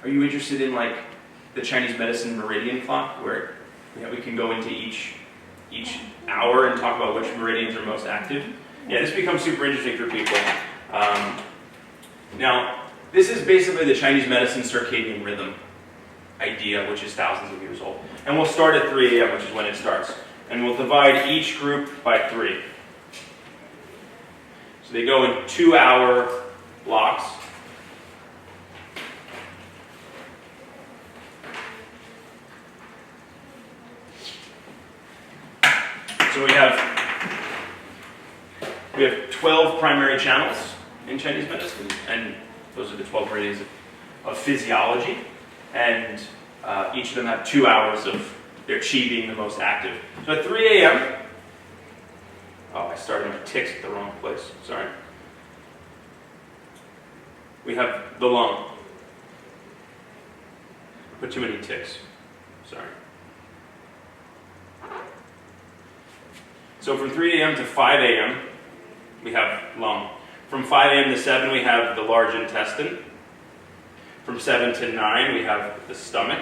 Are you interested in like the Chinese medicine meridian clock, where we can go into each hour and talk about which meridians are most active? Yeah, this becomes super interesting for people. Now, this is basically the Chinese medicine circadian rhythm idea, which is thousands of years old. And we'll start at 3 a.m., which is when it starts. And we'll divide each group by 3. So they go in 2-hour blocks. So we have 12 primary channels in Chinese medicine, and those are the 12 meridians of physiology. And each of them have 2 hours of their qi being the most active. So at 3 a.m., oh, I started my ticks at the wrong place, sorry. We have the lung. Put too many ticks, sorry. So from 3 a.m. to 5 a.m., we have lung. From 5 a.m. to 7, we have the large intestine. From 7 to 9, we have the stomach.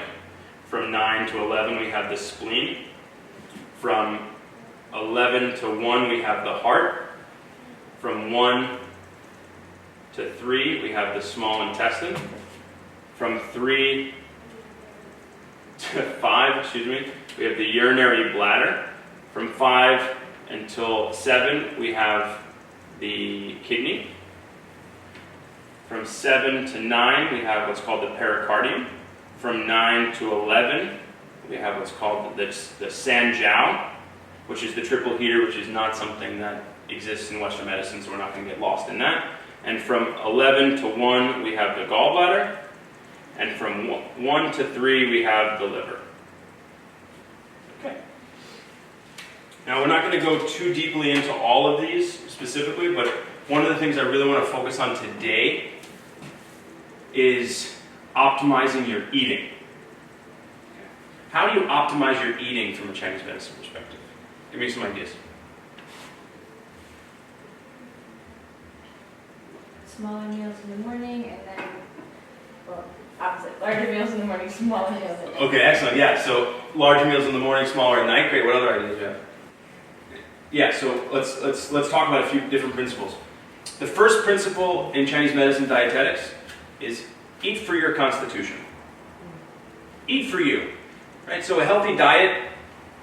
From 9 to 11, we have the spleen. From 11 to 1, we have the heart. From 1 to 3, we have the small intestine. From 3 to 5, we have the urinary bladder. From 5 until 7, we have the kidney. From 7 to 9, we have what's called the pericardium. From 9 to 11, we have what's called the sanjiao, which is the triple heater, which is not something that exists in Western medicine, so we're not going to get lost in that. And from 11 to 1, we have the gallbladder. And from 1 to 3, we have the liver. Okay. Now, we're not going to go too deeply into all of these specifically, but one of the things I really want to focus on today is optimizing your eating. How do you optimize your eating from a Chinese medicine perspective? Give me some ideas. Smaller meals in the morning, and then, well, opposite. Larger meals in the morning, smaller meals at night. Okay, excellent. Yeah, so larger meals in the morning, smaller at night. Great. What other ideas do you have? Yeah, so let's talk about a few different principles. The first principle in Chinese medicine dietetics is eat for your constitution. Eat for you. Right? So a healthy diet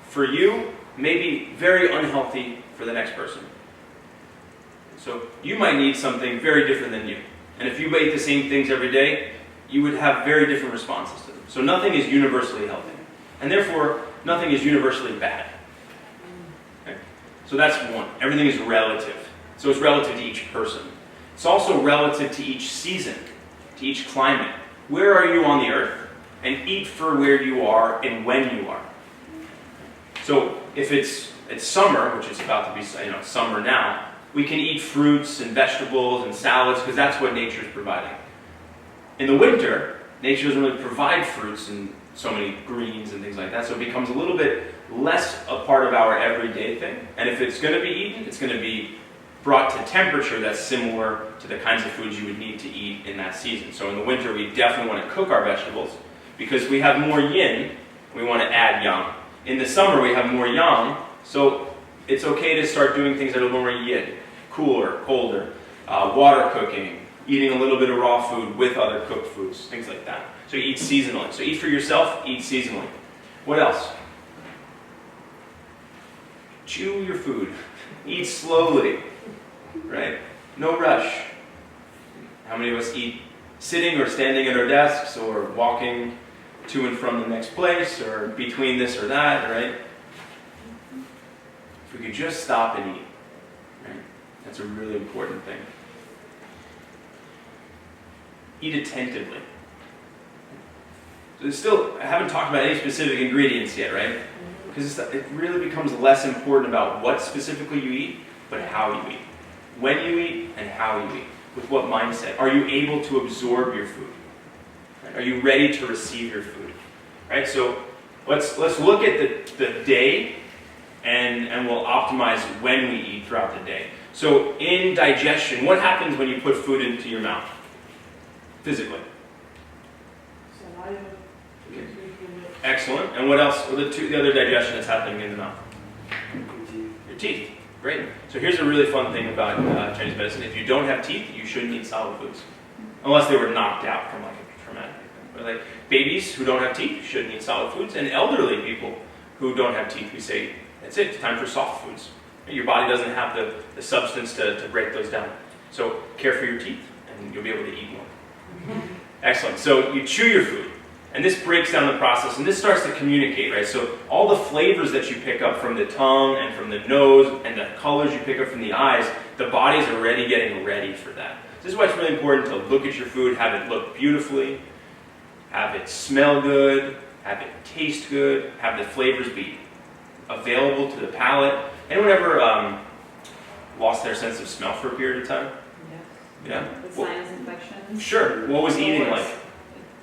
for you may be very unhealthy for the next person. So you might need something very different than you. And if you ate the same things every day, you would have very different responses to them. So nothing is universally healthy. And therefore, nothing is universally bad. Okay? So that's one. Everything is relative. So it's relative to each person. It's also relative to each season, to each climate. Where are you on the earth? And eat for where you are and when you are. So if it's summer, which is about to be summer now, we can eat fruits and vegetables and salads because that's what nature is providing. In the winter, nature doesn't really provide fruits and so many greens and things like that, so it becomes a little bit less a part of our everyday thing. And if it's going to be eaten, it's going to be brought to temperature that's similar to the kinds of foods you would need to eat in that season. So in the winter, we definitely want to cook our vegetables because we have more yin, we want to add yang. In the summer, we have more yang, so it's okay to start doing things that are more yin. Cooler, colder, water cooking, eating a little bit of raw food with other cooked foods, things like that. So eat seasonally. So eat for yourself, eat seasonally. What else? Chew your food. Eat slowly, right? No rush. How many of us eat sitting or standing at our desks or walking to and from the next place or between this or that, right? If we could just stop and eat, right? That's a really important thing. Eat attentively. So I haven't talked about any specific ingredients yet, right? Because it really becomes less important about what specifically you eat, but how you eat. When you eat and how you eat. With what mindset? Are you able to absorb your food? Right? Are you ready to receive your food? Right? So let's look at the day and we'll optimize when we eat throughout the day. So in digestion, what happens when you put food into your mouth? Physically. Excellent. And what else? What are the other digestion that's happening in the mouth? Your teeth. Great. So here's a really fun thing about Chinese medicine. If you don't have teeth, you shouldn't eat solid foods. Unless they were knocked out from like a traumatic thing. But like babies who don't have teeth shouldn't eat solid foods. And elderly people who don't have teeth, we say, that's it. It's time for soft foods. Your body doesn't have the substance to break those down. So care for your teeth and you'll be able to eat more. Excellent. So you chew your food. And this breaks down the process, and this starts to communicate, right? So all the flavors that you pick up from the tongue and from the nose and the colors you pick up from the eyes, the body's already getting ready for that. This is why it's really important to look at your food, have it look beautifully, have it smell good, have it taste good, have the flavors be available to the palate. Anyone ever lost their sense of smell for a period of time? Yes. Yeah? With sinus infections. Sure. What was eating like?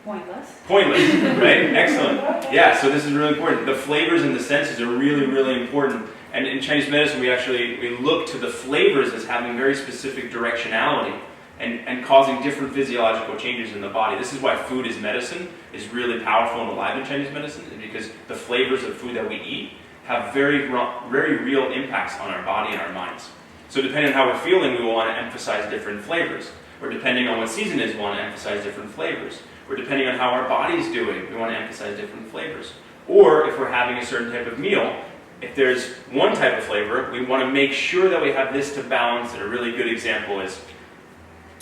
Pointless. Pointless, right? Excellent. Yeah, so this is really important. The flavors and the senses are really, really important. And in Chinese medicine, we look to the flavors as having very specific directionality and causing different physiological changes in the body. This is why food is medicine is really powerful and alive in Chinese medicine, because the flavors of food that we eat have very real impacts on our body and our minds. So depending on how we're feeling, we will want to emphasize different flavors. Or depending on what season it is, we want to emphasize different flavors. Or depending on how our body's doing, we want to emphasize different flavors. Or if we're having a certain type of meal, if there's one type of flavor, we want to make sure that we have this to balance. And a really good example is,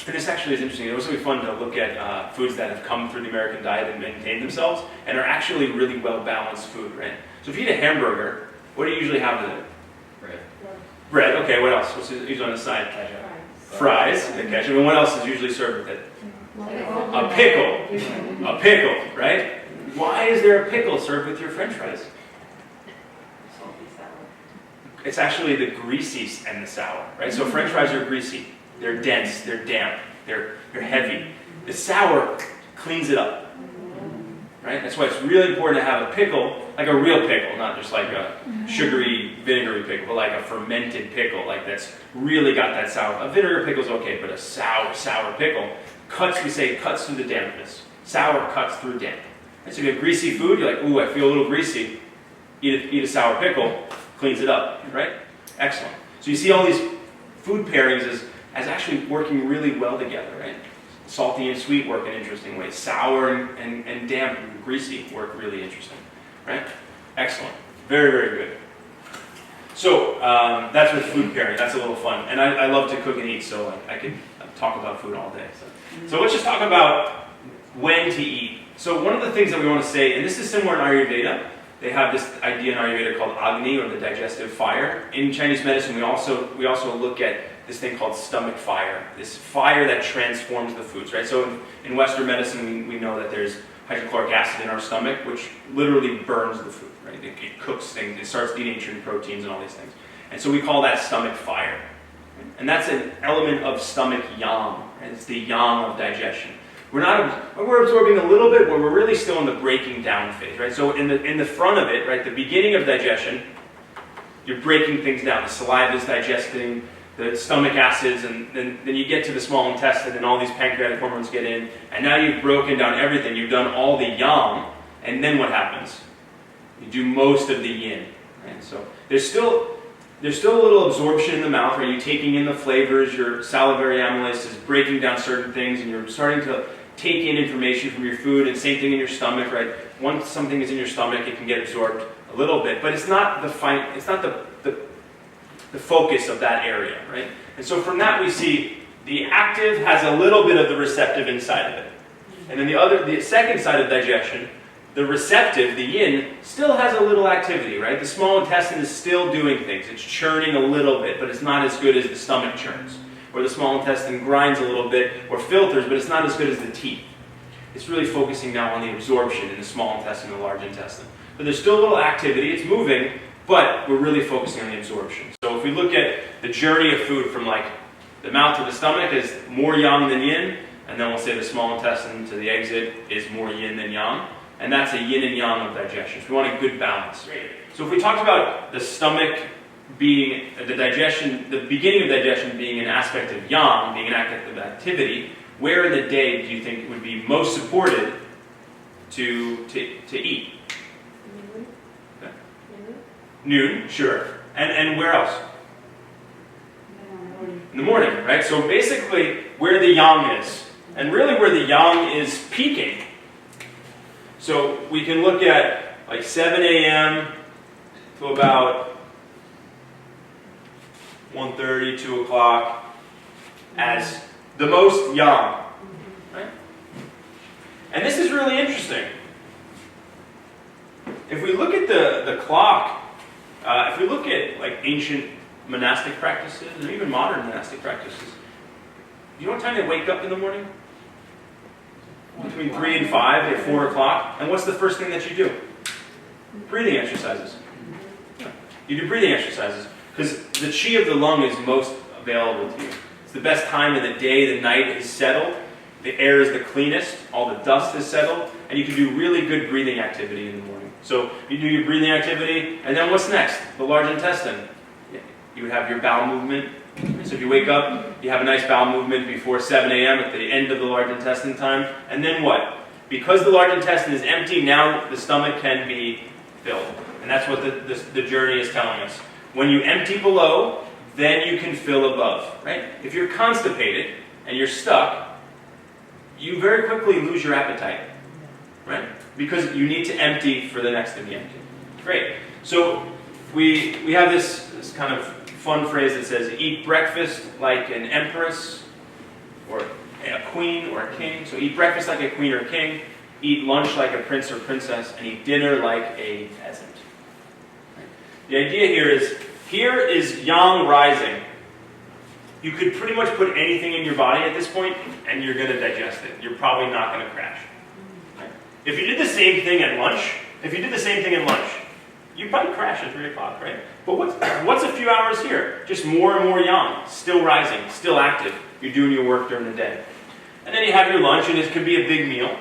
and this actually is interesting, it was really fun to look at foods that have come through the American diet and maintained themselves, and are actually really well-balanced food, right? So if you eat a hamburger, what do you usually have with it? Bread. Bread, okay, what else? What's usually on the side? Fries, the ketchup. And what else is usually served with it? A pickle. A pickle, right? Why is there a pickle served with your French fries? Salty, sour. It's actually the greasy and the sour, right? So French fries are greasy. They're dense, they're damp, they're heavy. The sour cleans it up, right? That's why it's really important to have a pickle, like a real pickle, not just like a sugary, vinegary pickle, but like a fermented pickle, like that's really got that sour. A vinegar pickle's okay, but a sour pickle cuts through the dampness. Sour cuts through damp. And so if you have greasy food, you're like, ooh, I feel a little greasy. Eat a sour pickle, cleans it up, right? Excellent. So you see all these food pairings as actually working really well together, right? Salty and sweet work in interesting ways. Sour and damp and greasy work really interesting, right? Excellent. Very, very good. So that's with food pairing. That's a little fun. And I love to cook and eat, so I could talk about food all day. So let's just talk about when to eat. So one of the things that we want to say, and this is similar in Ayurveda, they have this idea in Ayurveda called Agni, or the digestive fire. In Chinese medicine, we also look at this thing called stomach fire, this fire that transforms the foods, right? So in Western medicine, we know that there's hydrochloric acid in our stomach, which literally burns the food, right? It cooks things, it starts denaturing proteins and all these things. And so we call that stomach fire. And that's an element of stomach yang, and it's the yang of digestion. We're absorbing a little bit, but we're really still in the breaking down phase, right? So in the front of it, right, the beginning of digestion, you're breaking things down. The saliva is digesting the stomach acids, and then you get to the small intestine, and all these pancreatic hormones get in, and now you've broken down everything. You've done all the yang, and then what happens? You do most of the yin, right? So there's still a little absorption in the mouth, right? You're taking in the flavors, your salivary amylase is breaking down certain things, and you're starting to take in information from your food, and same thing in your stomach, right? Once something is in your stomach, it can get absorbed a little bit, but it's not the focus of that area, right? And so from that we see the active has a little bit of the receptive inside of it. And then the second side of digestion, the receptive, the yin, still has a little activity, right? The small intestine is still doing things. It's churning a little bit, but it's not as good as the stomach churns. Or the small intestine grinds a little bit, or filters, but it's not as good as the teeth. It's really focusing now on the absorption in the small intestine and the large intestine. But there's still a little activity, it's moving, but we're really focusing on the absorption. So if we look at the journey of food from like the mouth to the stomach is more yang than yin, and then we'll say the small intestine to the exit is more yin than yang, and that's a yin and yang of digestion. So we want a good balance. So if we talked about the stomach being the beginning of digestion being an aspect of yang, being an aspect of activity, where in the day do you think would be most supported to eat? Noon. Okay. Noon. Noon, sure. And where else? Morning. In the morning, right? So basically where the yang is, and really where the yang is peaking. So we can look at like 7 a.m. to about 1:30, 2 o'clock as the most yang, right? And this is really interesting. If we look at the clock, if we look at like ancient monastic practices and even modern monastic practices, you know what time they wake up in the morning? Between 3 and 5 or 4 o'clock. And what's the first thing that you do? Breathing exercises. You do breathing exercises because the chi of the lung is most available to you. It's the best time of the day. The night is settled. The air is the cleanest. All the dust is settled. And you can do really good breathing activity in the morning. So you do your breathing activity, and then what's next? The large intestine. You would have your bowel movement. So if you wake up, you have a nice bowel movement before 7 a.m. at the end of the large intestine time. And then what? Because the large intestine is empty, now the stomach can be filled. And that's what the journey is telling us. When you empty below, then you can fill above, right? If you're constipated and you're stuck, you very quickly lose your appetite, right? Because you need to empty for the next to be empty. Great. So we have this kind of fun phrase that says, eat breakfast like an empress, or a queen or a king. So eat breakfast like a queen or a king, eat lunch like a prince or princess, and eat dinner like a peasant. The idea here is yang rising. You could pretty much put anything in your body at this point, and you're going to digest it. You're probably not going to crash. Right? If you did the same thing at lunch, you'd probably crash at 3 o'clock, right? But what's a few hours here? Just more and more yang, still rising, still active. You're doing your work during the day. And then you have your lunch, and it could be a big meal.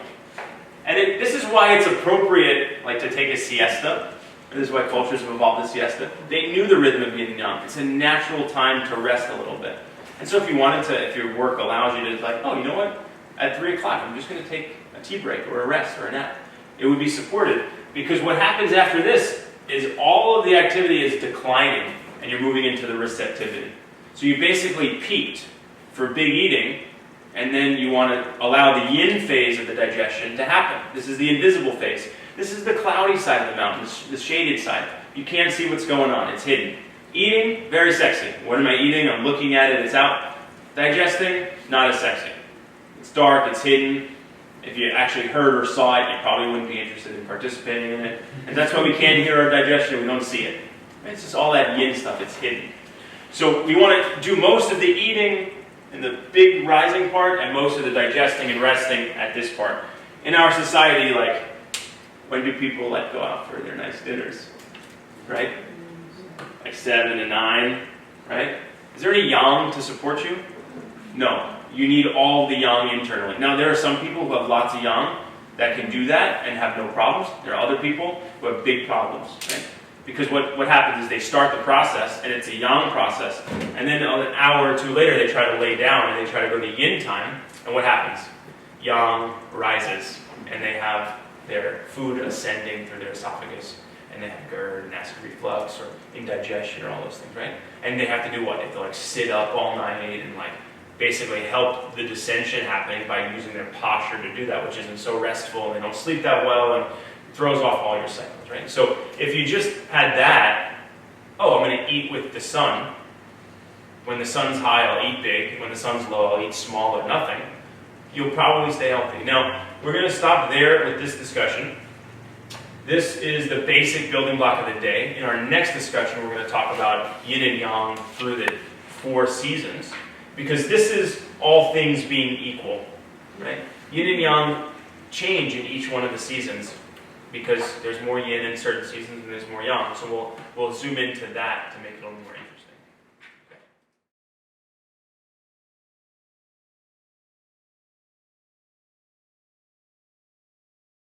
And this is why it's appropriate, like, to take a siesta. And this is why cultures have evolved the siesta. They knew the rhythm of yin and yang. It's a natural time to rest a little bit. And so if you wanted to, if your work allows you to, like, oh, you know what? At 3 o'clock, I'm just going to take a tea break or a rest or a nap. It would be supported. Because what happens after this is all of the activity is declining, and you're moving into the receptivity. So you basically peaked for big eating, and then you want to allow the yin phase of the digestion to happen. This is the invisible phase. This is the cloudy side of the mountain, the shaded side. You can't see what's going on. It's hidden. Eating, very sexy. What am I eating? I'm looking at it. It's out. Digesting, not as sexy. It's dark. It's hidden. If you actually heard or saw it, you probably wouldn't be interested in participating in it. And that's why we can't hear our digestion. We don't see it. It's just all that yin stuff. It's hidden. So we want to do most of the eating in the big rising part and most of the digesting and resting at this part. In our society, like, when do people like go out for their nice dinners? Right? Like 7 and 9, right? Is there any yang to support you? No. You need all the yang internally. Now, there are some people who have lots of yang that can do that and have no problems. There are other people who have big problems, right? Because what happens is they start the process, and it's a yang process, and then an hour or two later they try to lay down and they try to go to yin time, and what happens? Yang rises, and they have their food ascending through their esophagus, and they have GERD and acid reflux or indigestion or all those things, right? And they have to do what? They have to like sit up all night and like basically help the dissension happening by using their posture to do that, which isn't so restful, and they don't sleep that well, and it throws off all your cycles, right? So if you just had that, oh, I'm going to eat with the sun. When the sun's high, I'll eat big. When the sun's low, I'll eat small or nothing. You'll probably stay healthy. Now, we're going to stop there with this discussion. This is the basic building block of the day. In our next discussion, we're going to talk about yin and yang through the 4 seasons. Because this is all things being equal, right? Yin and yang change in each one of the seasons because there's more yin in certain seasons and there's more yang. So we'll zoom into that to make it a little more interesting.